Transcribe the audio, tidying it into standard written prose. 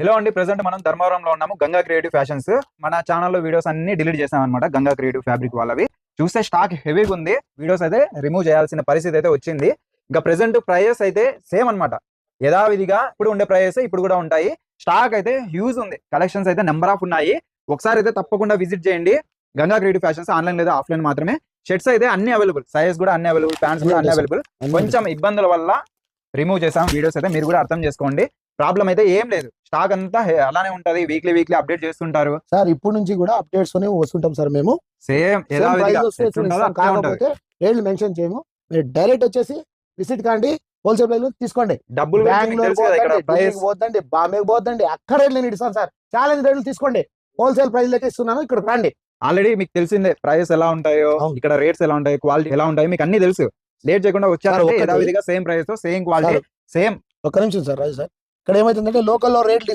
Hello అండి, present మనం ధర్మవరంలో ఉన్నాము. Ganga creative fashions. మన ఛానల్లో వీడియోస్ అన్ని డిలీట్ చేసాం అనమాట. గంగా క్రియేటివ్ ఫ్యాబ్రిక్ వాళ్ళవి చూస్తే స్టాక్ హెవీగా ఉంది. వీడియోస్ అయితే రిమూవ్ చేయాల్సిన పరిస్థితి అయితే వచ్చింది. ఇంకా ప్రెసెంట్ ప్రైజెస్ అయితే సేమ్ అనమాట. యథావిధిగా ఇప్పుడు ఉండే ప్రైజెస్ ఇప్పుడు కూడా ఉంటాయి. స్టాక్ అయితే హ్యూజ్ ఉంది. కలెక్షన్స్ అయితే నెంబర్ ఆఫ్ ఉన్నాయి. ఒకసారి అయితే తప్పకుండా విజిట్ చేయండి. గంగా క్రియేటివ్ ఫ్యాషన్స్ ఆన్లైన్ లేదా ఆఫ్లైన్ మాత్రమే. షర్ట్స్ అయితే అన్ని అవైలబుల్, సైజ్ కూడా అన్ని అవైలబుల్, ప్యాంట్స్ కూడా అన్ని అవైలబుల్. కొంచెం ఇబ్బందుల వల్ల రిమూవ్ చేసాం వీడియోస్ అయితే, మీరు కూడా అర్థం చేసుకోండి. ప్రాబ్లం అయితే ఏం లేదు. స్టాక్ అంతా అలానే ఉంటది. వీక్లీ అప్డేట్ చేస్తుంటారు సార్. ఇప్పుడు నుంచి కూడా అప్డేట్స్ వస్తుంటాం సార్. మేము సేమ్ కాకపోతే రేట్లు మెన్షన్ చేయము. మీరు డైరెక్ట్ వచ్చేసి విజిట్ కాండి, హోల్సేల్ ప్రైస్ తీసుకోండి. డబ్బులు పోద్దండి, బాంబేకి పోద్దండి, అక్కడ రేట్లు నేను ఇస్తాను సార్. ఛాలెంజ్ రేట్లు తీసుకోండి. హోల్సేల్ ప్రైస్ లెక్క ఇస్తున్నాను, ఇక్కడ రండి. ఆల్రెడీ మీకు తెలిసిందే ప్రైస్ ఎలా ఉంటాయో, ఇక్కడ రేట్స్ ఎలా ఉంటాయి, క్వాలిటీ ఎలా ఉంటాయి, మీకు అన్ని తెలుసు. లేట్ చేయకుండా వచ్చారు. యథావిధిగా సేమ్ ప్రైస్ తో సేమ్ క్వాలిటీ సేమ్. ఒక్క నిమిషం సార్, రాజు సార్. ఇక్కడ ఏమైతుందంటే లోకల్లో రేట్లు